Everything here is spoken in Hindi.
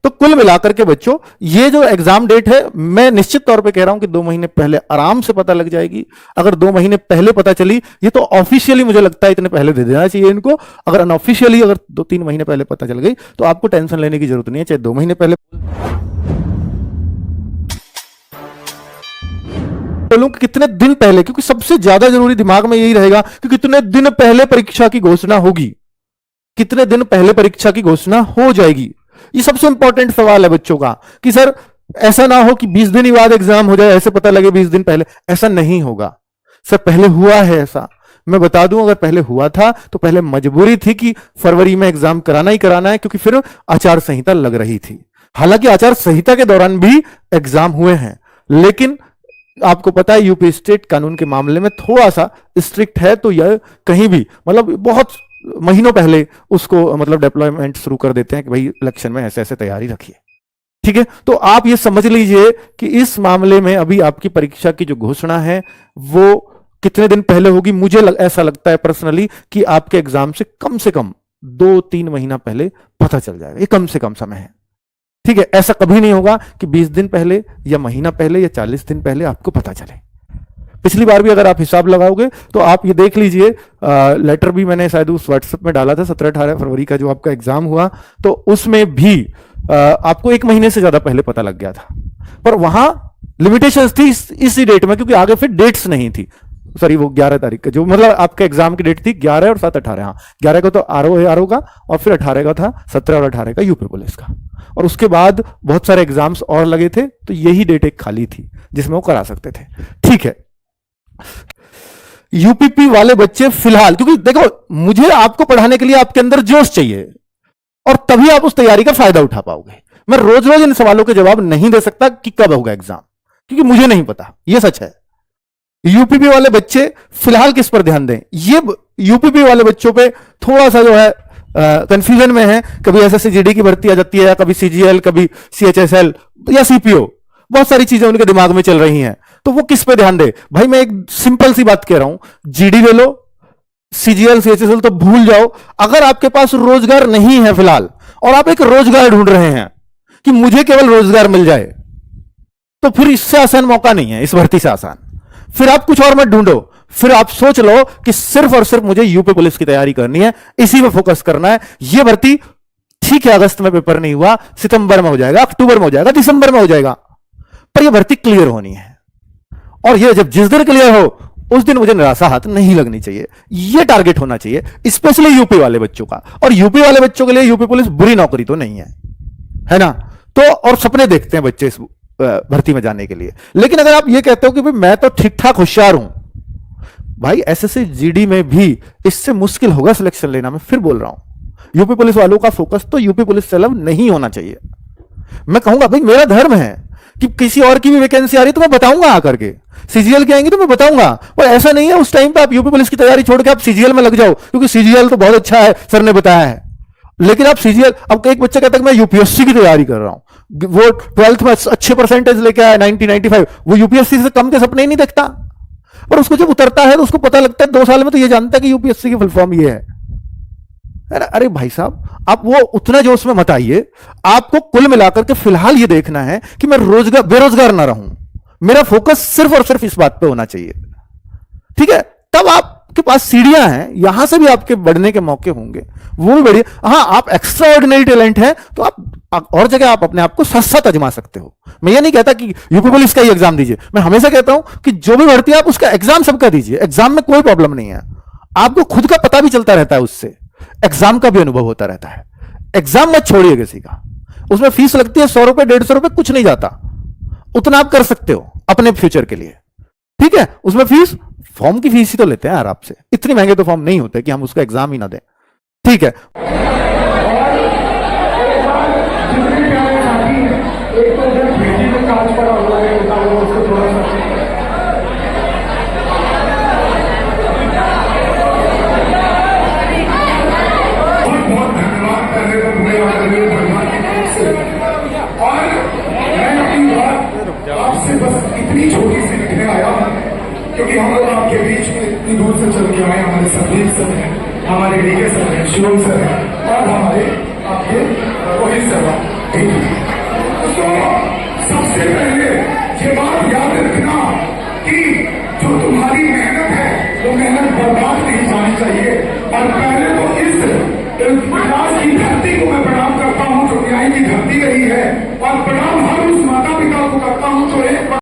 तो कुल मिलाकर के बच्चों ये जो एग्जाम डेट है, मैं निश्चित तौर पे कह रहा हूं कि 2 महीने पहले आराम से पता लग जाएगी। अगर 2 महीने पहले पता चली, ये तो ऑफिशियली मुझे लगता है इतने पहले दे देना चाहिए इनको। अगर अनऑफिशियली अगर 2-3 महीने पहले पता चल गई तो आपको टेंशन लेने की जरूरत नहीं है, चाहे 2 महीने पहले बोलूं कि कितने दिन पहले, क्योंकि सबसे ज्यादा जरूरी दिमाग में यही रहेगा कि कितने दिन पहले परीक्षा की घोषणा होगी, कितने दिन पहले परीक्षा की घोषणा हो जाएगी। ये सबसे इंपॉर्टेंट सवाल है बच्चों का कि सर ऐसा ना हो कि 20 दिन ही बाद एग्जाम हो जाए, ऐसे पता लगे 20 दिन पहले। ऐसा नहीं होगा सर, पहले हुआ है ऐसा। मैं बता दूं, अगर पहले हुआ था तो पहले मजबूरी थी कि फरवरी में एग्जाम कराना ही कराना है, क्योंकि फिर आचार संहिता लग रही थी। हालांकि आचार संहिता के दौरान भी एग्जाम हुए हैं, लेकिन आपको पता है यूपी स्टेट कानून के मामले में थोड़ा सा स्ट्रिक्ट है, तो यह कहीं भी मतलब बहुत महीनों पहले उसको मतलब डिप्लॉयमेंट शुरू कर देते हैं कि भाई इलेक्शन में ऐसे ऐसे तैयारी रखिए। ठीक है, तो आप ये समझ लीजिए कि इस मामले में अभी आपकी परीक्षा की जो घोषणा है वो कितने दिन पहले होगी। मुझे ऐसा लगता है पर्सनली कि आपके एग्जाम से कम 2-3 महीना पहले पता चल जाएगा। ये कम से कम समय है। ठीक है, ऐसा कभी नहीं होगा कि 20 दिन पहले या महीना पहले या 40 दिन पहले आपको पता चले। पिछली बार भी अगर आप हिसाब लगाओगे तो आप ये देख लीजिए, लेटर भी मैंने शायद उस व्हाट्सएप में डाला था 17-18 फरवरी का जो आपका एग्जाम हुआ, तो उसमें भी आपको 1 महीने से ज्यादा पहले पता लग गया था। पर वहां लिमिटेशंस थी इसी डेट में, क्योंकि आगे फिर डेट्स नहीं थी। सॉरी, वो 11 तारीख का जो मतलब आपके एग्जाम की डेट थी 11 और 7 18। हाँ, 11 का तो आरओ का, और फिर 18 का था 17 और 18 का यूपी पुलिस का। और उसके बाद बहुत सारे एग्जाम्स और लगे थे, तो यही डेट एक खाली थी जिसमें वो करा सकते थे। ठीक है, यूपीपी वाले बच्चे फिलहाल, क्योंकि देखो मुझे आपको पढ़ाने के लिए आपके अंदर जोश चाहिए और तभी आप उस तैयारी का फायदा उठा पाओगे। मैं रोज रोज इन सवालों के जवाब नहीं दे सकता कि कब होगा एग्जाम, क्योंकि मुझे नहीं पता, यह सच है। यूपीपी वाले बच्चे फिलहाल किस पर ध्यान दें? ये यूपीपी वाले बच्चों पे थोड़ा सा जो है कंफ्यूजन में है। कभी एसएससी-जीडी की भर्ती आ जाती है, या कभी सीजीएल, कभी सीएचएसएल या सीपीओ, बहुत सारी चीजें उनके दिमाग में चल रही हैं। तो वो किस पे ध्यान दे? भाई मैं एक सिंपल सी बात कह रहा हूं, जीडी ले लो, सीजीएल सीएचएसएल तो भूल जाओ। अगर आपके पास रोजगार नहीं है फिलहाल और आप एक रोजगार ढूंढ रहे हैं कि मुझे केवल रोजगार मिल जाए, तो फिर इससे आसान मौका नहीं है, इस भर्ती से आसान। फिर आप कुछ और मत ढूंढो, फिर आप सोच लो कि सिर्फ और सिर्फ मुझे यूपी पुलिस की तैयारी करनी है, इसी में फोकस करना है। यह भर्ती ठीक है, अगस्त में पेपर नहीं हुआ, सितंबर में हो जाएगा, अक्टूबर में हो जाएगा, दिसंबर में हो जाएगा, पर यह भर्ती क्लियर होनी है। और यह जब जिस दिन क्लियर हो उस दिन मुझे निराशा हाथ नहीं लगनी चाहिए। यह टारगेट होना चाहिए, स्पेशली यूपी वाले बच्चों का। और यूपी वाले बच्चों के लिए यूपी पुलिस बुरी नौकरी तो नहीं है ना? तो और सपने देखते हैं बच्चे इस भर्ती में जाने के लिए। लेकिन अगर आप ये कहते हो कि भाई मैं तो ठीक ठाक होशियार हूं, भाई एसएससी जीडी में भी इससे मुश्किल होगा सिलेक्शन लेना। मैं फिर बोल रहा हूं, यूपी पुलिस वालों का फोकस तो यूपी पुलिस से अलग नहीं होना चाहिए। मैं कहूंगा भाई मेरा धर्म है कि किसी और की भी वैकेंसी आ रही तो मैं बताऊंगा आकर के, सीजीएल की आएंगी तो मैं बताऊंगा। पर ऐसा नहीं है उस टाइम पे आप यूपी पुलिस की तैयारी छोड़ के आप सीजीएल में लग जाओ, क्योंकि सीजीएल तो बहुत अच्छा है, सर ने बताया है। लेकिन आप सीजीएल, अब एक बच्चा कहता है मैं यूपीएससी की तैयारी कर रहा हूं, वो 12th में अच्छे परसेंटेज लेके आया 90-95, वो यूपीएससी से कम के सपने ही नहीं देखता। पर उसको जब उतरता है तो उसको पता लगता है 2 साल में तो ये जानता है कि यूपीएससी की फुल फॉर्म ये है। अरे भाई साहब, आप वो उतना जोश में मत आइए। आपको कुल मिलाकर के फिलहाल ये देखना है कि मैं बेरोजगार ना रहूं। मेरा फोकस सिर्फ और सिर्फ इस बात पे होना चाहिए। ठीक है, तब आपके पास सीढ़ियां हैं, यहां से भी आपके बढ़ने के मौके होंगे, वो भी बढ़िया। हाँ, आप एक्स्ट्रा ऑर्डिनरी टैलेंट है तो आप और जगह आप अपने आप को सस्ता आजमा सकते हो। मैं ये नहीं कहता कि यूपी पुलिस का ही एग्जाम दीजिए, मैं हमेशा कहता हूं कि जो भी भर्ती है आप उसका एग्जाम सबका दीजिए। एग्जाम में कोई प्रॉब्लम नहीं है, आपको खुद का पता भी चलता रहता है, उससे एग्जाम का भी अनुभव होता रहता है। एग्जाम मत छोड़िए किसी का, उसमें फीस लगती है 100 रुपए 150 रुपए, कुछ नहीं जाता, उतना आप कर सकते हो अपने फ्यूचर के लिए। ठीक है, उसमें फीस फॉर्म की फीस ही तो लेते हैं यार आपसे, इतनी महंगे तो फॉर्म नहीं होते कि हम उसका एग्जाम ही ना दें। ठीक है, इतनी छोटी सी लिखने आया क्योंकि हम लोग आपके बीच में इतनी दूर से चल के आए। हमारे संदीप सर हैं, हमारे डीके सर हैं, शिवम सर हैं और हमारे आपके रोहित सर हैं। ठीक है। याद रखना कि जो तुम्हारी मेहनत है वो मेहनत बर्बाद नहीं जानी चाहिए। और पहले तो इस इतिहास की धरती को मैं प्रणाम करता हूँ जो न्याय की धरती रही है, और प्रणाम हर उस माता पिता को करता हूँ जो एक